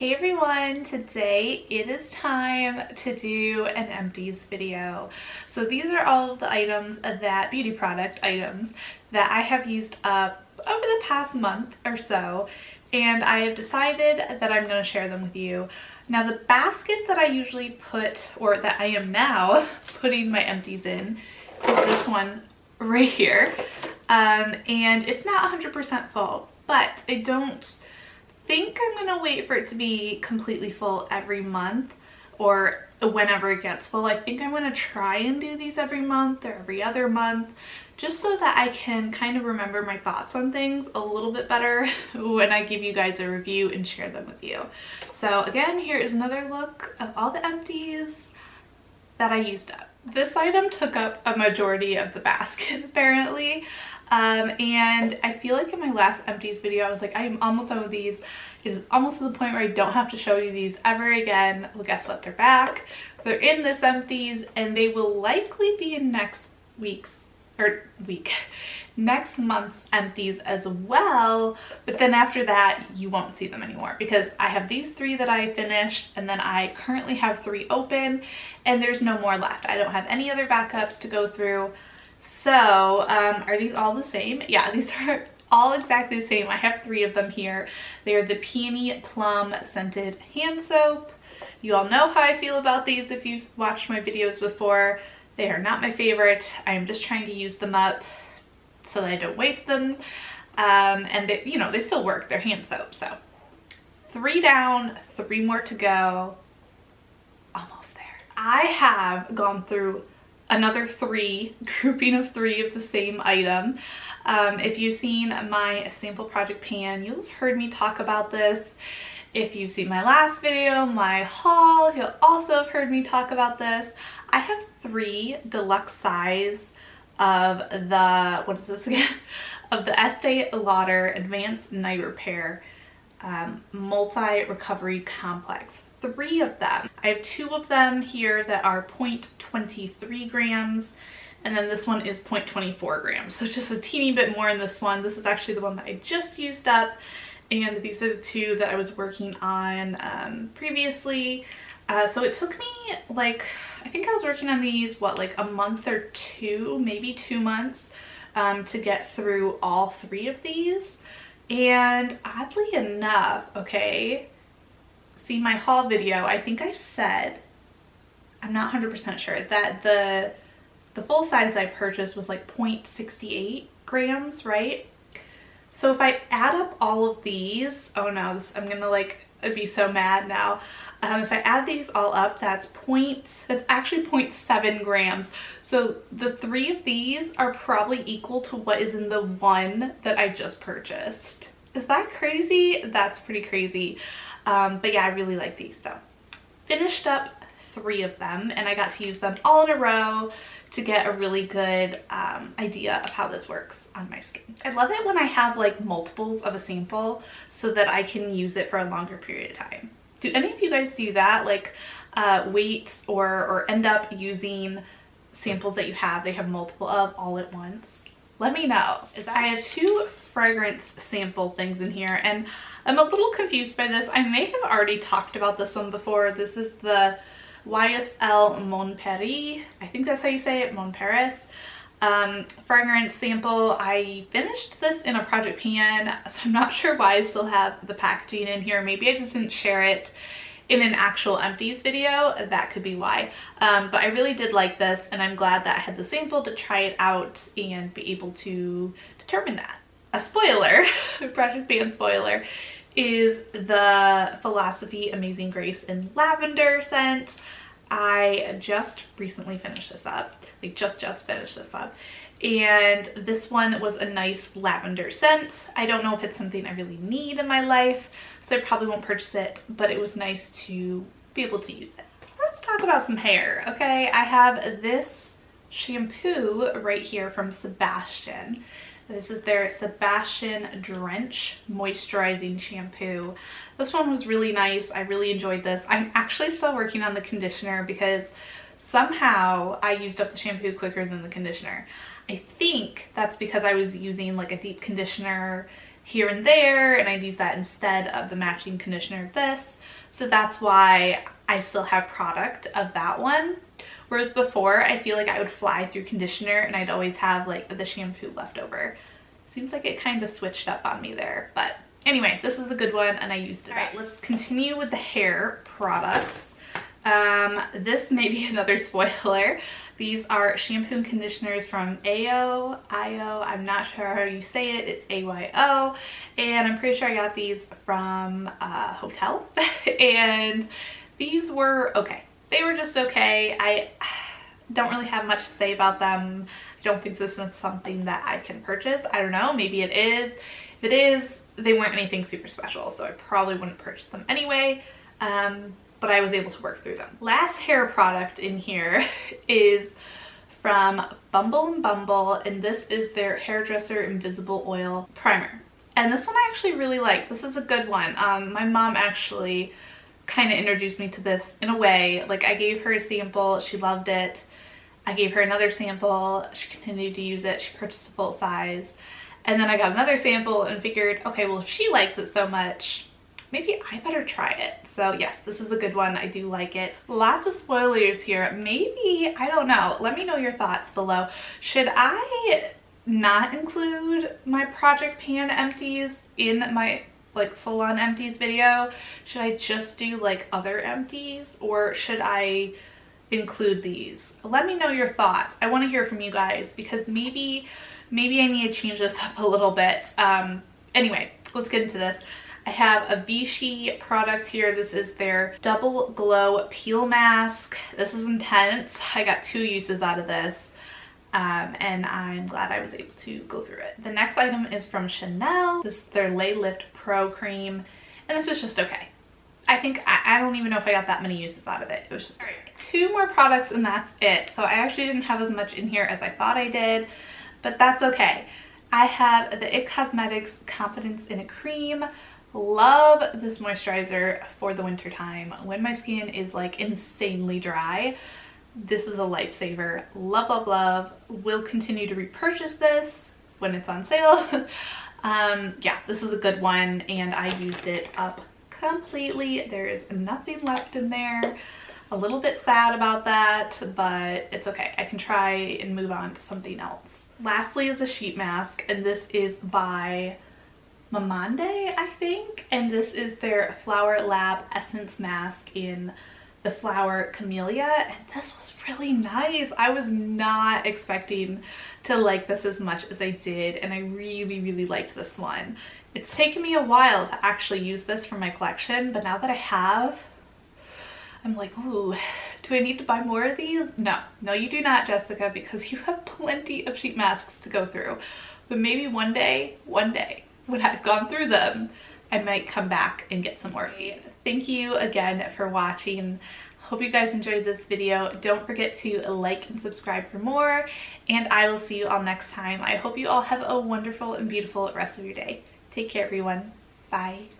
Hey everyone, today it is time to do an empties video. So these are all of the items, beauty product items that I have used up over the past month or so, and I have decided that I'm going to share them with you. Now the basket that I usually put, or that I am now putting my empties in, is this one right here. And it's not 100% full, but I don't think I'm gonna wait for it to be completely full every month or whenever it gets full. I think I'm gonna try and do these every month or every other month, just so that I can kind of remember my thoughts on things a little bit better when I give you guys a review and share them with you. So again, here is another look of all the empties that I used up. This item took up a majority of the basket apparently. And I feel like in my last empties video, I was like, I am almost done with these. It is almost to the point where I don't have to show you these ever again. Well, guess what? They're back. They're in this empties, and they will likely be in next month's empties as well. But then after that, you won't see them anymore because I have these 3 that I finished, and then I currently have 3 open, and there's no more left. I don't have any other backups to go through. So, are these all the same? Yeah, these are all exactly the same. I have 3 of them here. They are the Peony Plum Scented Hand Soap. You all know how I feel about these if you've watched my videos before. They are not my favorite. I'm just trying to use them up so that I don't waste them. And they, you know, they still work. They're hand soap. So 3 down, 3 more to go. Almost there. I have gone through another 3, grouping of 3 of the same item. If you've seen my sample project pan, you'll have heard me talk about this. If you've seen my last video, my haul, you'll also have heard me talk about this. I have 3 deluxe size of the, what is this again? Of the Estee Lauder Advanced Night Repair Multi-Recovery Complex. 3 of them. I have 2 of them here that are 0.23 grams, and then this one is 0.24 grams. So just a teeny bit more in this one. This is actually the one that I just used up, and these are the 2 that I was working on previously. So it took me like, I think I was working on these, what, like a month or 2, maybe 2 months to get through all 3 of these. And oddly enough, okay, see my haul video, I think I said, I'm not 100% sure, that the full size I purchased was like 0.68 grams, right? So if I add up all of these, oh no, I'm gonna like be so mad now. If I add these all up, that's actually 0.7 grams. So the 3 of these are probably equal to what is in the 1 that I just purchased. Is that crazy? That's pretty crazy. But yeah, I really like these. So finished up 3 of them, and I got to use them all in a row to get a really good idea of how this works on my skin. I love it when I have like multiples of a sample so that I can use it for a longer period of time. Do any of you guys do that? Like wait or end up using samples that you have, they have multiple of all at once? Let me know. I have 2 fragrance sample things in here, and I'm a little confused by this. I may have already talked about this one before. This is the YSL Mon Paris, I think that's how you say it, Mon Paris fragrance sample. I finished this in a project pan, so I'm not sure why I still have the packaging in here. Maybe I just didn't share it in an actual empties video. That could be why. But I really did like this, and I'm glad that I had the sample to try it out and be able to determine that. A spoiler, a project pan spoiler, is the Philosophy Amazing Grace in Lavender scent. I just recently finished this up, like just finished this up, and this one was a nice lavender scent. I don't know if it's something I really need in my life, so I probably won't purchase it, but it was nice to be able to use it. Let's talk about some hair, okay? I have this shampoo right here from Sebastian. This is their Sebastian Drench moisturizing shampoo. This one was really nice. I really enjoyed this. I'm actually still working on the conditioner because somehow I used up the shampoo quicker than the conditioner. I think that's because I was using like a deep conditioner here and there, and I'd use that instead of the matching conditioner of this. So that's why I still have product of that one. Whereas before, I feel like I would fly through conditioner and I'd always have like the shampoo left over. Seems like it kind of switched up on me there, but anyway, this is a good one and I used it. All right, let's continue with the hair products. This may be another spoiler. These are shampoo and conditioners from Io, I'm not sure how you say it, it's AYO, and I'm pretty sure I got these from a hotel, and these were okay. They were just okay. I don't really have much to say about them. I don't think this is something that I can purchase. I don't know, maybe it is. If it is, they weren't anything super special, so I probably wouldn't purchase them anyway. But I was able to work through them. Last hair product in here is from Bumble, and this is their Hairdresser Invisible Oil Primer. And this one I actually really like. This is a good one. My mom actually kind of introduced me to this in a way. Like, I gave her a sample, she loved it. I gave her another sample, she continued to use it, she purchased a full size. And then I got another sample and figured, okay, well if she likes it so much, maybe I better try it. So yes, this is a good one. I do like it. Lots of spoilers here. Maybe, I don't know. Let me know your thoughts below. Should I not include my Project Pan empties in my like full-on empties video? Should I just do like other empties, or should I include these? Let me know your thoughts. I want to hear from you guys because maybe I need to change this up a little bit. Anyway, let's get into this. I have a Vichy product here. This is their Double Glow Peel Mask. This is intense. I got 2 uses out of this, and I'm glad I was able to go through it. The next item is from Chanel. This is their Lay Lift Pro Cream, and this was just okay. I think, I don't even know if I got that many uses out of it. It was just okay. 2 more products and that's it. So I actually didn't have as much in here as I thought I did, but that's okay. I have the IT Cosmetics Confidence in a Cream. Love this moisturizer for the winter time when my skin is like insanely dry. This is a lifesaver. Love, love, love. Will continue to repurchase this when it's on sale. Yeah, this is a good one and I used it up completely. There is nothing left in there. A little bit sad about that, but it's okay. I can try and move on to something else. Lastly is a sheet mask, and this is by Mamonde, I think, and this is their Flower Lab Essence Mask in the flower Camellia, and this was really nice. I was not expecting to like this as much as I did, and I really liked this one. It's taken me a while to actually use this for my collection, but now that I have, I'm like, ooh, do I need to buy more of these? No, you do not, Jessica, because you have plenty of sheet masks to go through. But maybe one day, when I've gone through them, I might come back and get some more of these. Thank you again for watching. Hope you guys enjoyed this video. Don't forget to like and subscribe for more, and I will see you all next time. I hope you all have a wonderful and beautiful rest of your day. Take care, everyone. Bye.